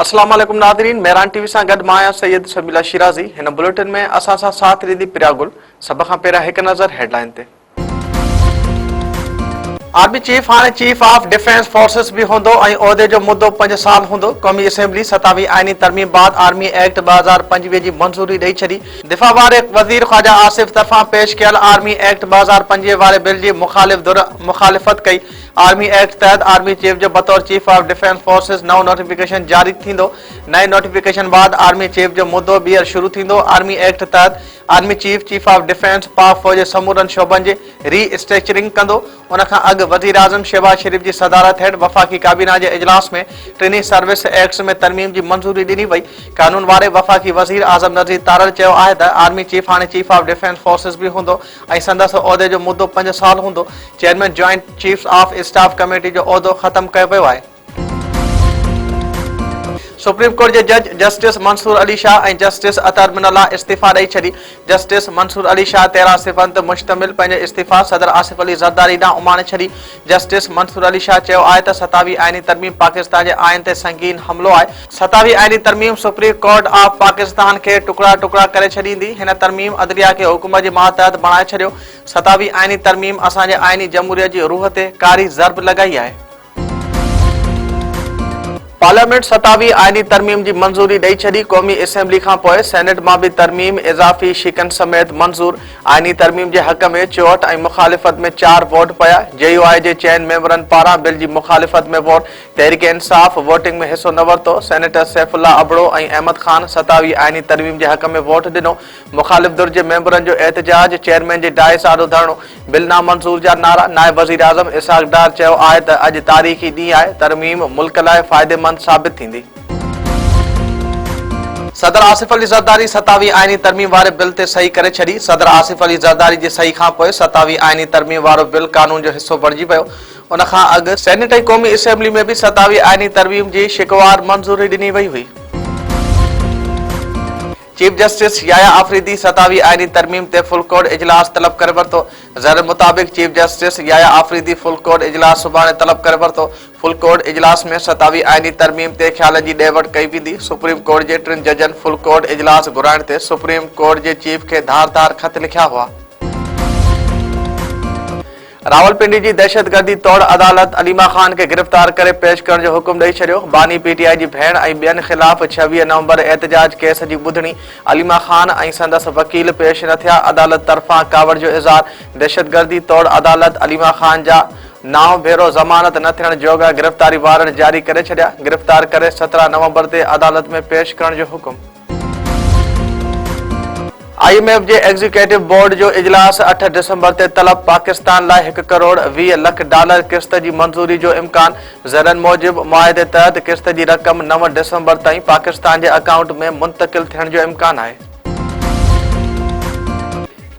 अस्सलाम वालेकुम नाज़रीन, मेहरान टीवी सां गॾु मां सैयद शबीला शिराज़ी। हिन बुलेटिन में असां सां साथ ॾींदी प्रिया गुल। सभ खां पहिरियां हिकु नज़र हेडलाइन ते। आर्मी चीफ हाणे चीफ ऑफ डिफेंस फोर्सेस भी हूंदो ऐं उहिदे जो मुद्दो 5 साल हूंदो। क़ौमी असेंबली 27वीं आइनी तरमीम बाद आर्मी एक्ट 2025 जी मंज़ूरी ॾेई छॾी। दिफ़ा वारे वज़ीर ख़्वाजा आसिफ तरफ़ां पेश कयल आर्मी एक्ट 2025 वारे बिल जी मुखालिफ़त कई। आर्मी एक्ट तहत आर्मी चीफ जो बतौर चीफ ऑफ डिफेंस फोर्सेस नओं नोटिफिकेशन जारी थींदो। नए नोटिफिकेशन बाद आर्मी चीफ जो मुद्दो ॿीहर शुरू थींदो। आर्मी एक्ट तहत आर्मी चीफ ऑफ डिफेंस पाक फ़ौज जे समूरनि शोबनि जे रीस्ट्रक्चरिंग कंदो। उन खां अॻु वज़ीर आज़म शहबाज शरीफ़ जी सदारत हेठि वफ़ाक़ी काबीना जे इजलास में टिनी सर्विस एक्ट्स में तरमीम जी मंज़ूरी ॾिनी वई। कानून वारे वफ़ाक़ी वज़ीर आज़म नज़ीर तारड़ चयो आहे त आर्मी चीफ हाणे चीफ ऑफ डिफेंस फोर्सेस भी हूंदो ऐं संदसि उहिदे जो मुद्दो 5 साल हूंदो। Chairman joint chiefs of staff committee जो उहिदो ख़त्म कयो वियो आहे। सुप्रीम कोर्ट के जज जस्टिस मंसूर अली शाह और जस्टिस अतर मिनल्ला इस्तीफ़ा ॾेई छॾी। जस्टिस मंसूर अली शाह 13 सिफ़नि ते मुश्तमिल पंहिंजो इस्तीफ़ा सदर आसिफ अली ज़रदारी ॾांहुं उमाणे छॾी। जस्टिस मंसूर अली शाह चयो आहे त 27वीं आइनी तरमीम पाकिस्तान के आइन ते संगीन हमलो आहे। 27वीं आइनी तरमीम सुप्रीम कोर्ट ऑफ पाकिस्तान के टुकड़ा टुकड़ा करे छॾींदी। हिन तरमीम अदलिया के हुकुम जे मातहत बणाए छॾियो। 27वीं आइनी तरमीम असांजे आइनी जमहूरियत जी रूह ते कारी ज़रब लॻाई आहे। पार्लियामेंट 27वीं आइनी तरमीम की मंजूरी ॾेई छॾी। क़ौमी असेंबली खां पोइ सेनेट मां भी तरमीम इज़ाफ़ी शिकन समेत मंजूर। आइनी तरमीम के हक़ में 64 ऐं मुखालिफ़त में 4 वोट पिया। JUI जे 4 मेंबरनि पारां बिल की मुखालिफ़त में वोट। तहरीक इंसाफ़ वोटिंग में हिस्सो न वरितो। सेनेटर सैफुल्ला अबड़ो ऐं अहमद ख़ान 27वीं आइनी तरमीम के हक़ में वोट ॾिनो। मुखालिफ़ धुर के मेंबरनि जो एहतजाज, चेयरमैन के डाइस आॾो धरणो, बिल नामंजूर जा नारा। नायब वज़ीर आज़म इसहाक़ डार चयो आहे त अॼु तारीख़ी ॾींहुं आहे। तरमीम मुल्क लाइ फ़ाइदेमंद साबित थींदी। सदर आसिफ अली ज़रदारी 27वीं आइनी तरमीम वारे बिल ते सही करे छॾी। सदर आसिफ अली ज़रदारी जी सही खां पोइ 27वीं आइनी तरमीम वारो बिल कानून जो हिस्सो बणिजी वियो। उन खां अॻु सेनेट ऐं क़ौमी असेंबली में भी 27वीं आइनी तरमीम जी शिकवार मंजूरी ॾिनी वई हुई। चीफ जस्टिस याया आफरीदी 27वीं आइनी तरमीम ते फुल कोर्ट इजलास तलब करे वरितो। ज़र मुताबिक़ chief justice Yahya Afridi full court इजलास सुभाणे तलब करे वरितो। फुल कोर्ट इजलास में 27वीं आइनी तरमीम ते ख्यालनि जी ॾे वठि कई वेंदी। सुप्रीम कोर्ट जे 3 जजनि फुल कोर्ट इजलास घुराइण ते सुप्रीम कोर्ट जे चीफ के धारदार खत लिखिया हुआ। रावलपिंडी की दहशतगर्दी तोड़ अदालत अलीमा खान के गिरफ्तार करे पेश करण जो हुकुम ॾेई छॾियो। बानी PTI की भेण ऐं ॿियनि ख़िलाफ़ 26 नवंबर एहतजाज केस की ॿुधणी। अलीमा खान ऐं संदसि वकील पेश न थिया। अदालत तरफ़ां कावड़ जो इज़हार। दहशतगर्दी तोड़ अदालत अलीमा खान जा नाव भेरो ज़मानत न थियण जोगा गिरफ्तारी वारंट जारी करे छॾिया। गिरफ्तार करे 17 नवंबर ते अदालत में पेश करण जो हुकुम। IMF जे एग्जीक्यूटिव बोर्ड जो इजलास 8 दिसंबर ते तलब। पाकिस्तान लाइ $1 करोड़ 20 लख किस्त की मंजूरी जो इम्कान। ज़रन मूजिब मुआहदे तहत किस्त की रक़म 9 दिसंबर ताईं पाकिस्तान के अकाउंट में मुंतकिल थियण जो इम्कान है।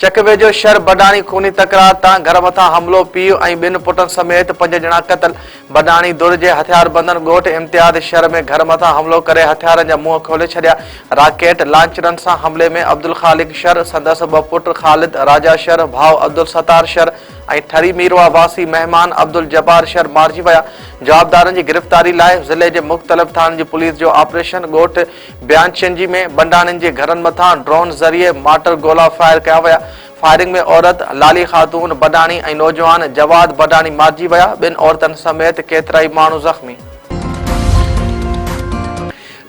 चकवेजो शर बडाणी खूनी तकरार तां घर मथा हमलो, पीउ ऐं 2 पुटनि समेत 5 ॼणा क़तल। बडाणी दुर जे हथियारबंदन ॻोठ इम्तियाज़ शर में घर मथा हमलो करे हथियारनि जा मुंहं खोले छॾिया। राकेट लांचरनि सां हमले में अब्दुल खालिक शर, संदसि 2 पुट ख़ालिद राजा शर, भाउ अब्दुल सतार शर ऐं ठरी मीरवा वासी मेहमान अब्दुल जब्बार शर मारिजी विया। जवाबदारनि की गिरफ्तारी लाइ ज़िले के मुख़्तलिफ़ थाननि जी पुलिस जो ऑपरेशन। ॻोठ बयानशिंजी में बंडाणियुनि जे घरनि मथां ड्रोन ज़रिए माटर गोला फायर कया विया। फायरिंग में औरत लाली खातून बडाणी ऐं नौजवान जवाद बडाणी मारिजी विया। 2 औरतनि समेत केतिरा ई माण्हू ज़ख़्मी।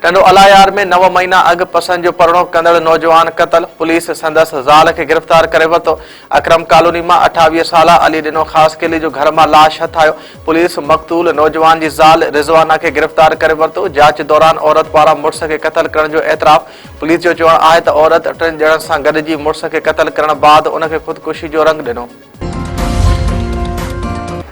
टंडो अलायार में 9 महीना अॻु पसंद जो परिणो कंदड़ नौजवान क़तल। पुलिस संदसि ज़ाल के गिरफ्तार करे वरितो। अकरम कॉलोनी में 28 साला अली ॾिनो ख़ास किली जो घर में लाश हथायो। पुलिस मक़तूल नौजवान की ज़ाल रिज़वाना के गिरफ्तार करे वरितो। जांच दौरान औरत पारां मुड़स के क़तल करण जो एतराफ़। पुलिस जो चवणु आहे त औरत 3 ॼणनि सां गॾिजी मुड़स के क़तल करण बाद उनखे ख़ुदकुशी जो रंग ॾिनो।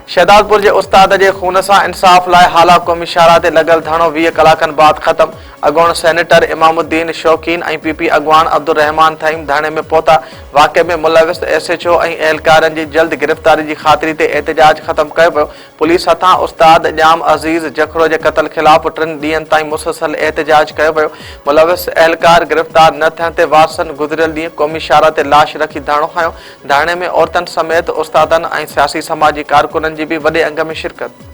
शहदादपुर के उस्ताद के खून से इंसाफ लाइ हाला क़ौमी शाहराह ते लॻल धरणो 20 कलाकनि बाद ख़त्म। अगोण सेनेटर इमामुद्दीन शौकीन ऐं PP अगवान अब्दुल रहमान थईम धरणे में पहुता। वाक़े में मुलविस SHO ऐं एहलकारनि जी जल्द गिरफ्तारी की ख़ातिरी ते एहतजाज ख़त्म कयो वियो। पुलिस हथां उस्ताद जाम अज़ीज़ जखरो के क़तल ख़िलाफ़ 3 ॾींहंनि ताईं मुसलसल एहतजाज कयो वियो। मुलविस एहलकार गिरफ्तार न थियण ते वारसनि गुज़िरियल ॾींहुं क़ौमी शाहराह ते लाश रखी धरणो खयो। धरणे में औरतनि समेत उस्तादनि ऐं सियासी समाजी कारकुननि जी भी वॾे अंग में शिरकत।